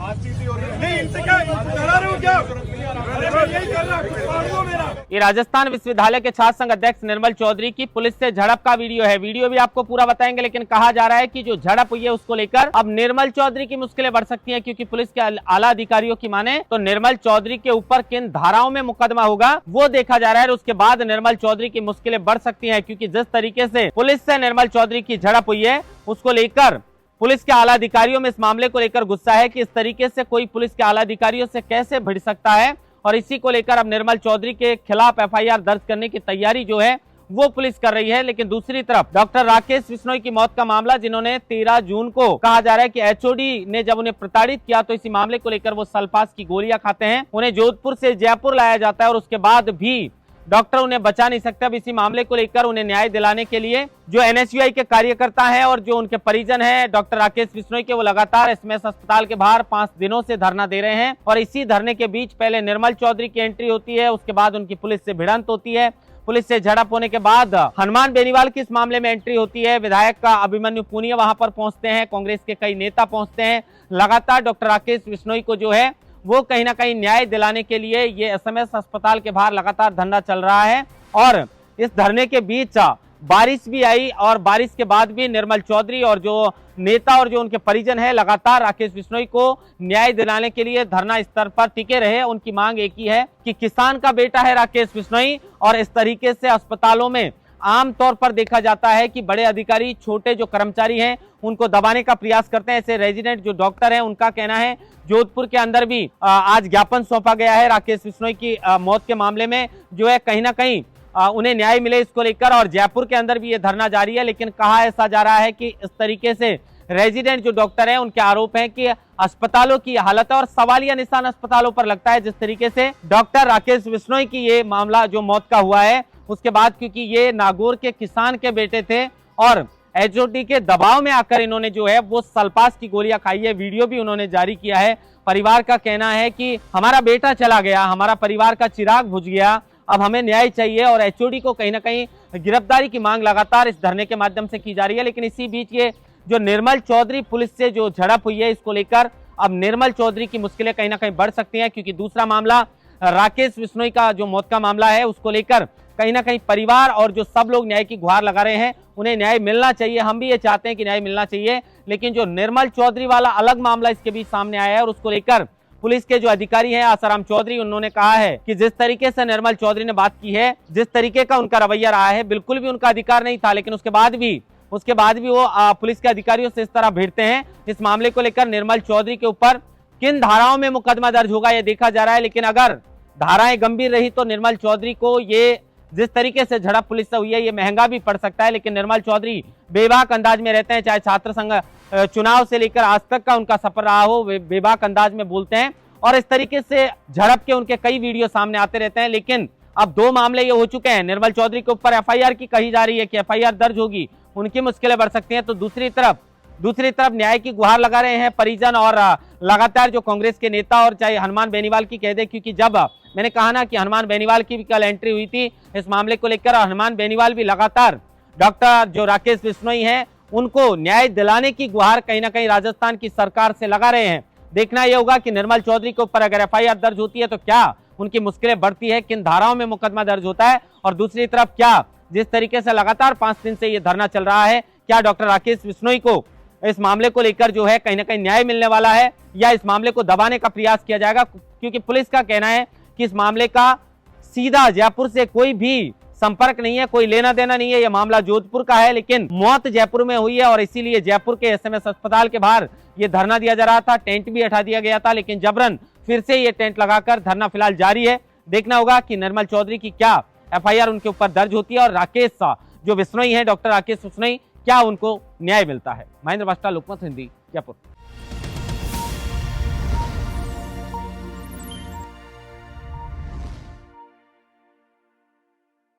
बातचीत ही हो रही है। नहीं, इनसे क्या डरा रहे हो क्या? अरे मैं यही कर रहा हूं, मार दो मेरा। ये राजस्थान विश्वविद्यालय के छात्र संघ अध्यक्ष निर्मल चौधरी की पुलिस से झड़प का वीडियो है। वीडियो भी आपको पूरा बताएंगे, लेकिन कहा जा रहा है कि जो झड़प हुई है उसको लेकर अब निर्मल चौधरी की मुश्किलें बढ़ सकती हैं, क्योंकि पुलिस के आला अधिकारियों की माने तो निर्मल चौधरी के ऊपर किन धाराओं में मुकदमा होगा वो देखा जा रहा है। उसके बाद निर्मल चौधरी की मुश्किलें बढ़ सकती हैं, क्योंकि जिस तरीके से पुलिस से निर्मल चौधरी की झड़प हुई है उसको लेकर पुलिस के आला अधिकारियों में इस मामले को लेकर गुस्सा है कि इस तरीके से कोई पुलिस के आला अधिकारियों से कैसे भिड़ सकता है, और इसी को लेकर अब निर्मल चौधरी के खिलाफ एफआईआर दर्ज करने की तैयारी जो है वो पुलिस कर रही है। लेकिन दूसरी तरफ डॉक्टर राकेश बिश्नोई की मौत का मामला, जिन्होंने 13 जून को कहा जा रहा है कि एचओडी ने जब उन्हें प्रताड़ित किया तो इसी मामले को लेकर वो सल्फास की गोलियां खाते हैं। उन्हें जोधपुर से जयपुर लाया जाता है और उसके बाद भी डॉक्टर उन्हें बचा नहीं सकते। अब इसी मामले को लेकर उन्हें न्याय दिलाने के लिए जो एनएसयूआई के कार्यकर्ता हैं और जो उनके परिजन हैं डॉक्टर राकेश बिश्नोई के, वो लगातार एसएमएस अस्पताल के बाहर 5 दिनों से धरना दे रहे हैं। और इसी धरने के बीच पहले निर्मल चौधरी की एंट्री होती है, उसके बाद उनकी पुलिस से भिड़ंत होती है। पुलिस से झड़प होने के बाद हनुमान बेनीवाल की इस मामले में एंट्री होती है। विधायक का अभिमन्यु पुनिया वहां पर पहुंचते हैं, कांग्रेस के कई नेता पहुंचते हैं। लगातार डॉक्टर राकेश बिश्नोई को जो है वो कहीं ना कहीं न्याय दिलाने के लिए ये एसएमएस अस्पताल के बाहर लगातार धरना चल रहा है। और इस धरने के बीच बारिश भी आई, और बारिश के बाद भी निर्मल चौधरी और जो नेता और जो उनके परिजन है लगातार राकेश बिश्नोई को न्याय दिलाने के लिए धरना स्तर पर टिके रहे। उनकी मांग एक ही है कि किसान का बेटा है राकेश बिश्नोई, और इस तरीके से अस्पतालों में आमतौर पर देखा जाता है कि बड़े अधिकारी छोटे जो कर्मचारी हैं उनको दबाने का प्रयास करते हैं। ऐसे रेजिडेंट जो डॉक्टर हैं उनका कहना है जोधपुर के अंदर भी आज ज्ञापन सौंपा गया है राकेश बिश्नोई की मौत के मामले में, जो है कहीं ना कहीं उन्हें न्याय मिले इसको लेकर। और जयपुर के अंदर भी ये धरना जारी है। लेकिन कहा ऐसा जा रहा है कि इस तरीके से रेजिडेंट जो डॉक्टर हैं उनके आरोप हैं कि अस्पतालों की हालत है, और सवालिया निशान अस्पतालों पर लगता है जिस तरीके से डॉक्टर राकेश बिश्नोई की ये मामला जो मौत का हुआ है उसके बाद, क्योंकि ये नागौर के किसान के बेटे थे और एचओडी के दबाव में आकर इन्होंने जो है वो सल्फास की गोलियां खाई है। वीडियो भी उन्होंने जारी किया है। परिवार का कहना है कि हमारा बेटा चला गया, हमारा परिवार का चिराग बुझ गया, अब हमें न्याय चाहिए, और एचओडी को कहीं ना कहीं गिरफ्तारी की मांग लगातार इस धरने के माध्यम से की जा रही है। लेकिन इसी बीच ये जो निर्मल चौधरी पुलिस से जो झड़प हुई है इसको लेकर अब निर्मल चौधरी की मुश्किलें कहीं ना कहीं बढ़ सकती हैं, क्योंकि दूसरा मामला राकेश बिश्नोई का जो मौत का मामला है उसको लेकर कहीं ना कहीं परिवार और जो सब लोग न्याय की गुहार लगा रहे हैं, उन्हें न्याय मिलना चाहिए। हम भी ये चाहते हैं कि न्याय मिलना चाहिए, लेकिन जो निर्मल चौधरी वाला अलग मामला इसके बीच सामने आया है और उसको लेकर पुलिस के जो अधिकारी हैं आसाराम चौधरी, उन्होंने कहा है कि जिस तरीके से निर्मल चौधरी ने बात की है, जिस तरीके का उनका रवैया रहा है, बिल्कुल भी उनका अधिकार नहीं था, लेकिन उसके बाद भी वो पुलिस के अधिकारियों से इस तरह भिड़ते हैं। इस मामले को लेकर निर्मल चौधरी के ऊपर किन धाराओं में मुकदमा दर्ज होगा ये देखा जा रहा है। लेकिन अगर धाराएं गंभीर रही तो निर्मल चौधरी को ये जिस तरीके से झड़प पुलिस से हुई है ये महंगा भी पड़ सकता है। लेकिन निर्मल चौधरी बेबाक अंदाज में रहते हैं, चाहे छात्र संघ चुनाव से लेकर आज तक का उनका सफर रहा हो, वे बेबाक अंदाज में बोलते हैं और इस तरीके से झड़प के उनके कई वीडियो सामने आते रहते हैं। लेकिन अब 2 मामले ये हो चुके हैं, निर्मल चौधरी के ऊपर एफआईआर की कही जा रही है कि एफआईआर दर्ज होगी, उनकी मुश्किलें बढ़ सकती हैं। तो दूसरी तरफ न्याय की गुहार लगा रहे हैं परिजन और लगातार जो कांग्रेस के नेता, और चाहे हनुमान बेनीवाल की कह दे, क्योंकि जब मैंने कहा ना कि हनुमान बेनीवाल की भी कल एंट्री हुई थी इस मामले को लेकर, और हनुमान बेनीवाल भी लगातार डॉक्टर जो राकेश बिश्नोई हैं उनको न्याय दिलाने की गुहार कहीं ना कहीं राजस्थान की सरकार से लगा रहे हैं। देखना यह होगा कि निर्मल चौधरी के ऊपर अगर एफआईआर दर्ज होती है तो क्या उनकी मुश्किलें बढ़ती है, किन धाराओं में मुकदमा दर्ज होता है, और दूसरी तरफ क्या जिस तरीके से लगातार 5 दिन से ये धरना चल रहा है, क्या डॉक्टर राकेश बिश्नोई को इस मामले को लेकर जो है कहीं ना कहीं न्याय मिलने वाला है, या इस मामले को दबाने का प्रयास किया जाएगा। क्योंकि पुलिस का कहना है कि इस मामले का सीधा जयपुर से कोई भी संपर्क नहीं है, कोई लेना देना नहीं है, यह मामला जोधपुर का है, लेकिन मौत जयपुर में हुई है और इसीलिए जयपुर के एसएमएस अस्पताल के बाहर ये धरना दिया जा रहा था। टेंट भी हटा दिया गया था, लेकिन जबरन फिर से ये टेंट लगाकर धरना फिलहाल जारी है। देखना होगा कि निर्मल चौधरी की क्या एफआईआर उनके ऊपर दर्ज होती है, और राकेश जो बिश्नोई है, डॉक्टर राकेश बिश्नोई, क्या उनको न्याय मिलता है। महेंद्र बास्टा, लोकमत हिंदी, जयपुर।